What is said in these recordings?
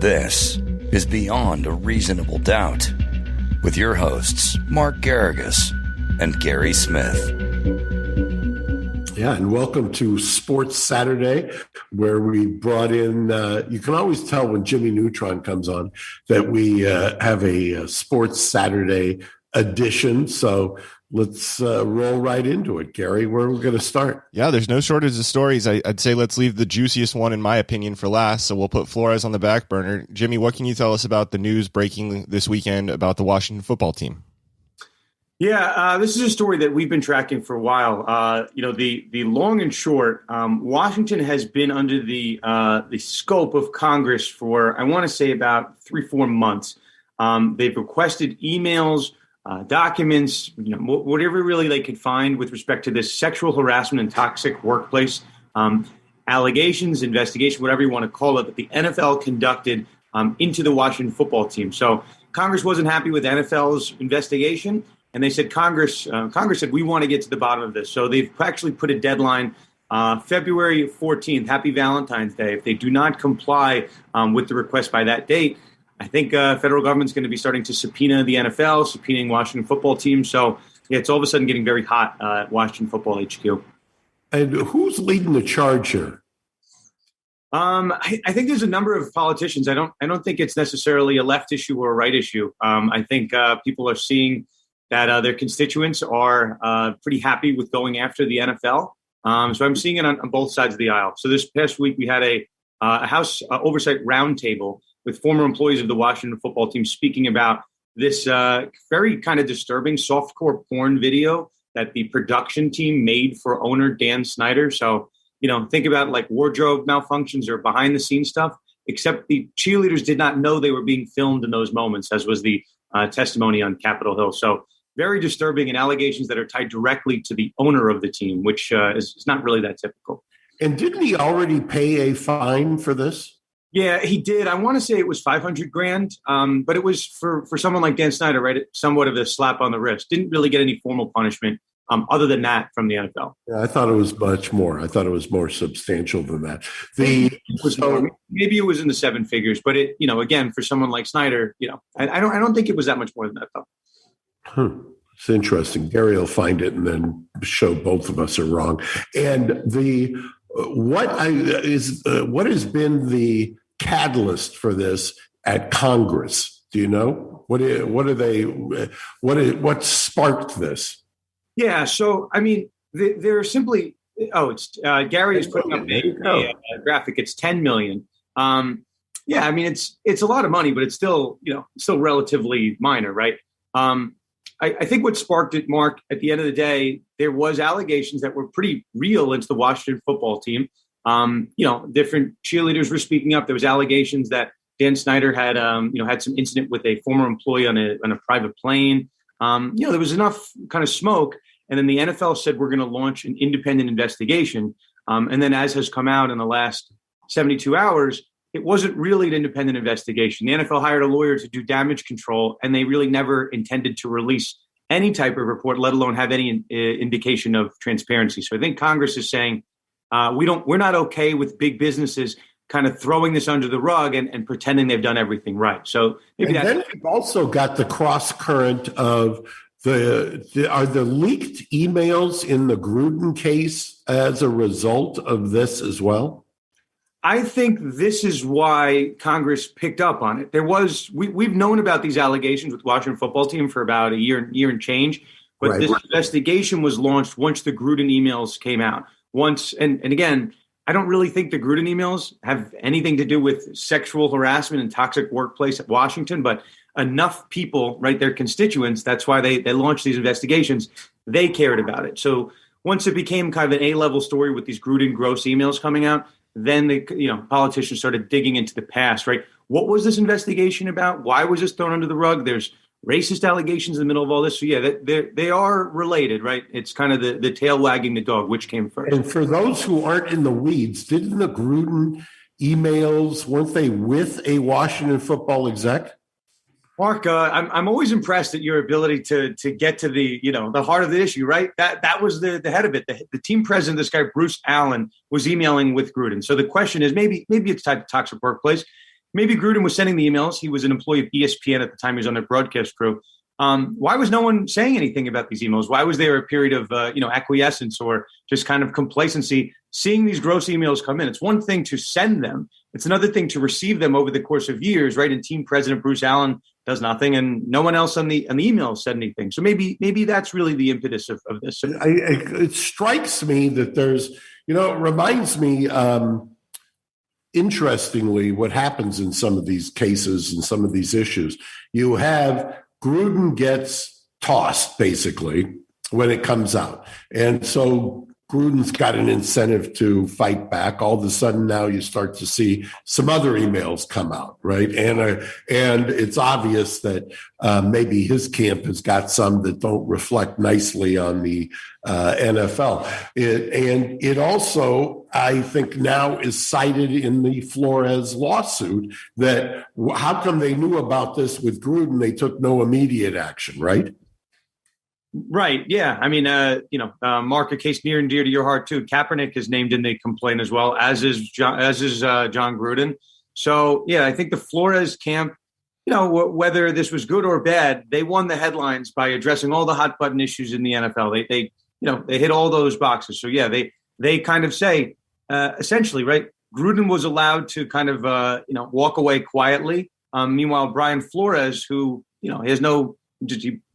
This is Beyond a Reasonable Doubt with your hosts, Mark Garrigus and Gary Smith. Yeah, and welcome to Sports Saturday, where we brought in, you can always tell when Jimmy Neutron comes on that we have a Sports Saturday edition. So let's roll right into it, Gary. Where are we going to start? Yeah, there's no shortage of stories. I'd say let's leave the juiciest one, in my opinion, for last. So we'll put Flores on the back burner. Jimmy, what can you tell us about the news breaking this weekend about the Washington football team? Yeah, this is a story that we've been tracking for a while. The long and short, Washington has been under the scope of Congress for, I want to say, about 3-4 months. They've requested emails, documents, whatever really they could find with respect to this sexual harassment and toxic workplace allegations, investigation, whatever you want to call it, that the NFL conducted into the Washington football team. So Congress wasn't happy with NFL's investigation. And they said, Congress said, we want to get to the bottom of this. So they've actually put a deadline, February 14th, Happy Valentine's Day. If they do not comply with the request by that date, I think federal government's going to be starting to subpoena the NFL, subpoenaing Washington football team. So yeah, it's all of a sudden getting very hot at Washington Football HQ. And who's leading the charge here? I think there's a number of politicians. I don't think it's necessarily a left issue or a right issue. I think people are seeing that their constituents are pretty happy with going after the NFL. So I'm seeing it on both sides of the aisle. So this past week, we had a House Oversight Roundtable with former employees of the Washington football team speaking about this very kind of disturbing softcore porn video that the production team made for owner Dan Snyder. So, think about like wardrobe malfunctions or behind the scenes stuff, except the cheerleaders did not know they were being filmed in those moments, as was the testimony on Capitol Hill. So very disturbing, and allegations that are tied directly to the owner of the team, which is not really that typical. And didn't he already pay a fine for this? Yeah, he did. I want to say it was $500,000, but it was for someone like Dan Snyder, right? Somewhat of a slap on the wrist. Didn't really get any formal punishment other than that from the NFL. Yeah, I thought it was much more. I thought it was more substantial than that. Maybe it was in the seven figures, but it, again, for someone like Snyder, I don't think it was that much more than that, though. It's interesting. Gary will find it and then show both of us are wrong. And what has been the catalyst for this at Congress? Do you know what sparked this? Yeah, so I mean, they're simply Gary is putting up a graphic. It's $10 million. Yeah, I mean it's a lot of money, but it's still relatively minor, right? I think what sparked it, Mark, at the end of the day, there was allegations that were pretty real into the Washington football team. Different cheerleaders were speaking up. There was allegations that Dan Snyder had some incident with a former employee on a private plane. There was enough kind of smoke. And then the NFL said, we're going to launch an independent investigation. And then, as has come out in the last 72 hours, it wasn't really an independent investigation. The NFL hired a lawyer to do damage control, and they really never intended to release any type of report, let alone have any indication of transparency. So I think Congress is saying we're not okay with big businesses kind of throwing this under the rug and pretending they've done everything right. So maybe then we've also got the cross current of are the leaked emails in the Gruden case as a result of this as well? I think this is why Congress picked up on it. We've known about these allegations with Washington football team for about a year and change, but right. This investigation was launched once the Gruden emails came out. And again, I don't really think the Gruden emails have anything to do with sexual harassment and toxic workplace at Washington, but enough people, right, their constituents, that's why they launched these investigations, they cared about it. So once it became kind of an A-level story with these Gruden gross emails coming out, then politicians started digging into the past, right? What was this investigation about? Why was this thrown under the rug? There's racist allegations in the middle of all this. So yeah, they are related, right? It's kind of the tail wagging the dog, which came first. And for those who aren't in the weeds, didn't the Gruden emails, weren't they with a Washington football exec? Mark, I'm always impressed at your ability to get to the heart of the issue, right? That was the head of it. The team president, this guy Bruce Allen, was emailing with Gruden. So the question is, maybe it's tied to toxic workplace. maybe Gruden was sending the emails. He was an employee of ESPN at the time. He was on their broadcast crew. Why was no one saying anything about these emails? Why was there a period of acquiescence or just kind of complacency seeing these gross emails come in? It's one thing to send them. It's another thing to receive them over the course of years, right? And team president Bruce Allen does nothing, and no one else on the email said anything. So maybe that's really the impetus of this. It strikes me that there's, it reminds me, interestingly, what happens in some of these cases and some of these issues. You have Gruden gets tossed, basically, when it comes out. And so Gruden's got an incentive to fight back. All of a sudden now you start to see some other emails come out, right? And it's obvious that maybe his camp has got some that don't reflect nicely on the NFL. It also, I think, now is cited in the Flores lawsuit that how come they knew about this with Gruden, they took no immediate action, right? Right. Yeah. I mean, Mark, a case near and dear to your heart too. Kaepernick is named in the complaint as well, as is John Gruden. So yeah, I think the Flores camp, whether this was good or bad, they won the headlines by addressing all the hot button issues in the NFL. They hit all those boxes. So yeah, they kind of say essentially, right, Gruden was allowed to kind of walk away quietly. Meanwhile, Brian Flores, who he has no.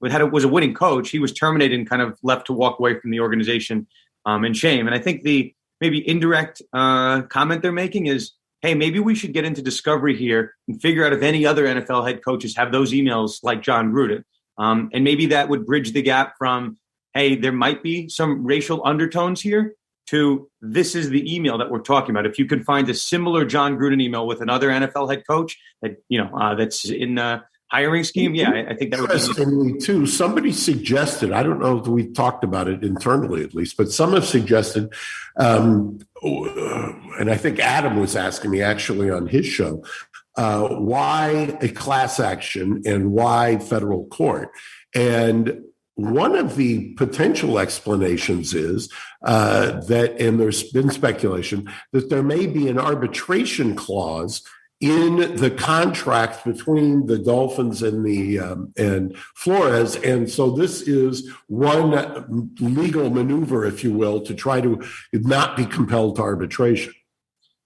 Was a winning coach. He was terminated and kind of left to walk away from the organization in shame. And I think the maybe indirect comment they're making is, hey, maybe we should get into discovery here and figure out if any other NFL head coaches have those emails like John Gruden. And maybe that would bridge the gap from, hey, there might be some racial undertones here to this is the email that we're talking about. If you can find a similar John Gruden email with another NFL head coach that, that's in the hiring scheme, I think that would be interestingly too. Somebody suggested, I don't know if we've talked about it internally at least, but some have suggested, and I think Adam was asking me actually on his show, why a class action and why federal court? And one of the potential explanations is that, and there's been speculation, that there may be an arbitration clause in the contract between the Dolphins and Flores. And so this is one legal maneuver, if you will, to try to not be compelled to arbitration.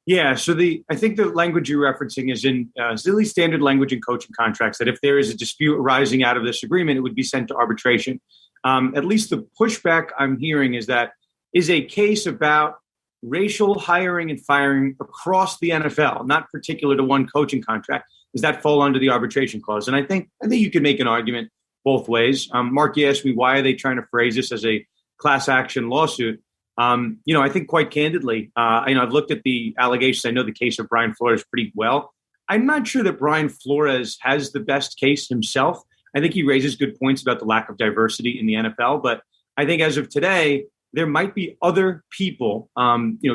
Yeah, so I think the language you're referencing is in really standard language in coaching contracts, that if there is a dispute arising out of this agreement, it would be sent to arbitration. At least the pushback I'm hearing is that is a case about racial hiring and firing across the NFL, not particular to one coaching contract. Does that fall under the arbitration clause? And I think you could make an argument both ways. Mark, you asked me, why are they trying to phrase this as a class action lawsuit? I think quite candidly, I've looked at the allegations. I know the case of Brian Flores pretty well. I'm not sure that Brian Flores has the best case himself. I think he raises good points about the lack of diversity in the NFL, but I think as of today, there might be other people,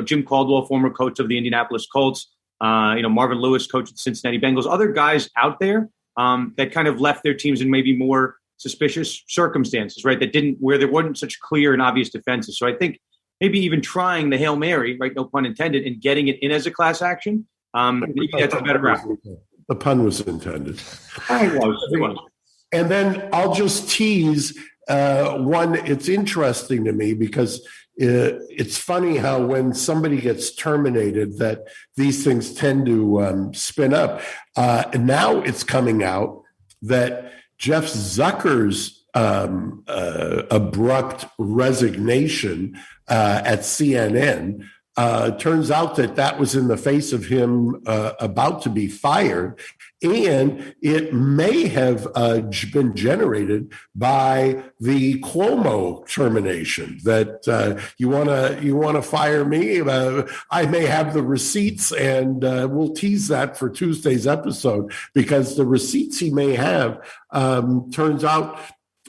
Jim Caldwell, former coach of the Indianapolis Colts, Marvin Lewis, coach of the Cincinnati Bengals, other guys out there that kind of left their teams in maybe more suspicious circumstances, right? Where there wasn't such clear and obvious defenses. So I think maybe even trying the Hail Mary, right, no pun intended, and getting it in as a class action, maybe that's a better route. The pun was intended. It was. And then I'll just tease one. It's interesting to me because it's funny how when somebody gets terminated that these things tend to spin up. And now it's coming out that Jeff Zucker's abrupt resignation at CNN turns out that was in the face of him about to be fired, and it may have been generated by the Cuomo termination. That you want to fire me? I may have the receipts, and we'll tease that for Tuesday's episode because the receipts he may have turns out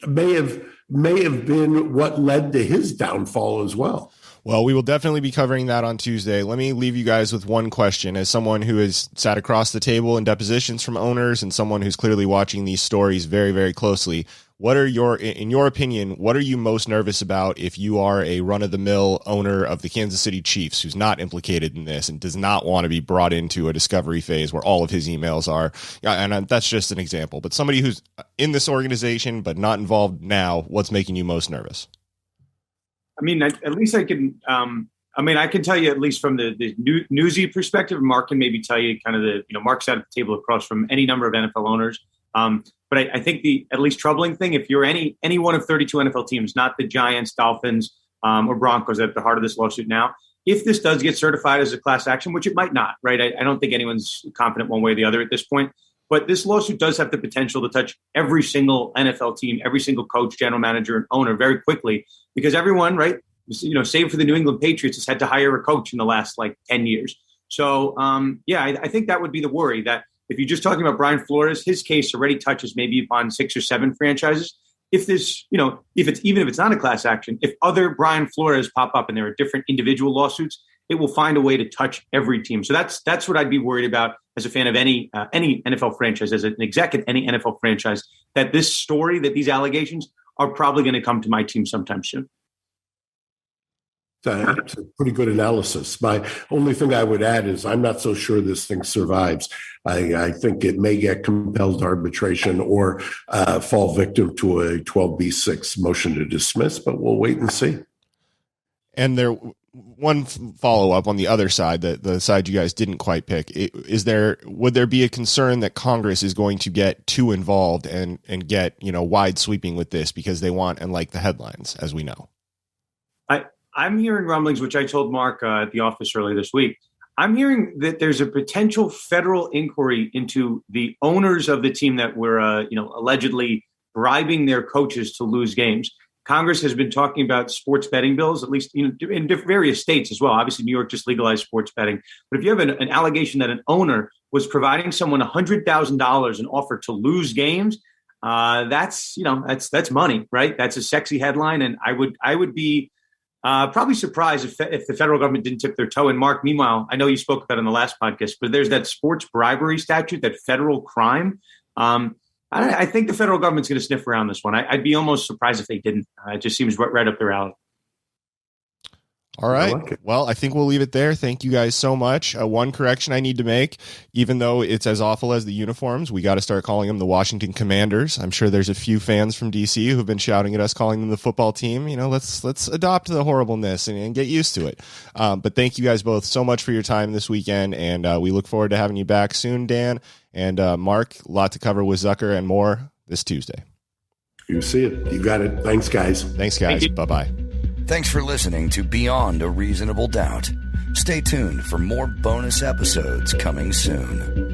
may have been what led to his downfall as well. Well, we will definitely be covering that on Tuesday. Let me leave you guys with one question. As someone who has sat across the table in depositions from owners and someone who's clearly watching these stories very, very closely, in your opinion, what are you most nervous about if you are a run-of-the-mill owner of the Kansas City Chiefs who's not implicated in this and does not want to be brought into a discovery phase where all of his emails are? And that's just an example. But somebody who's in this organization but not involved now, what's making you most nervous? I mean, at least I can. I can tell you at least from the newsy perspective. Mark can maybe tell you kind of Mark's at the table across from any number of NFL owners. But I think the at least troubling thing, if you're any one of 32 NFL teams, not the Giants, Dolphins, or Broncos at the heart of this lawsuit now, if this does get certified as a class action, which it might not, right? I don't think anyone's confident one way or the other at this point. But this lawsuit does have the potential to touch every single NFL team, every single coach, general manager, and owner very quickly, because everyone, right, save for the New England Patriots, has had to hire a coach in the last 10 years. So, I think that would be the worry, that if you're just talking about Brian Flores, his case already touches maybe upon 6 or 7 franchises. If this, even if it's not a class action, if other Brian Flores pop up and there are different individual lawsuits, it will find a way to touch every team. So that's what I'd be worried about as a fan of any NFL franchise, as an exec at any NFL franchise, that this story, that these allegations are probably going to come to my team sometime soon. That's a pretty good analysis. My only thing I would add is I'm not so sure this thing survives. I think it may get compelled arbitration or fall victim to a 12B6 motion to dismiss, but we'll wait and see. And one follow-up on the other side, the side you guys didn't quite pick, would there be a concern that Congress is going to get too involved and get wide sweeping with this because they want and like the headlines, as we know? I'm hearing rumblings, which I told Mark at the office earlier this week. I'm hearing that there's a potential federal inquiry into the owners of the team that were, allegedly bribing their coaches to lose games. Congress has been talking about sports betting bills, at least in various states as well. Obviously, New York just legalized sports betting. But if you have an allegation that an owner was providing someone $100,000 in offer to lose games, that's money, right? That's a sexy headline, and I would be probably surprised if the federal government didn't tip their toe. And Mark, meanwhile, I know you spoke about it on the last podcast, but there's that sports bribery statute, that federal crime. I think the federal government's going to sniff around this one. I'd be almost surprised if they didn't. It just seems right up their alley. All right. Well, I think we'll leave it there. Thank you guys so much. One correction I need to make, even though it's as awful as the uniforms, we got to start calling them the Washington Commanders. I'm sure there's a few fans from DC who've been shouting at us calling them the football team. Let's adopt the horribleness and get used to it. But thank you guys both so much for your time this weekend, and we look forward to having you back soon, Dan. And Mark, a lot to cover with Zucker and more this Tuesday. You see it. You got it. Thanks, guys. Thanks, guys. Bye-bye. Thanks for listening to Beyond a Reasonable Doubt. Stay tuned for more bonus episodes coming soon.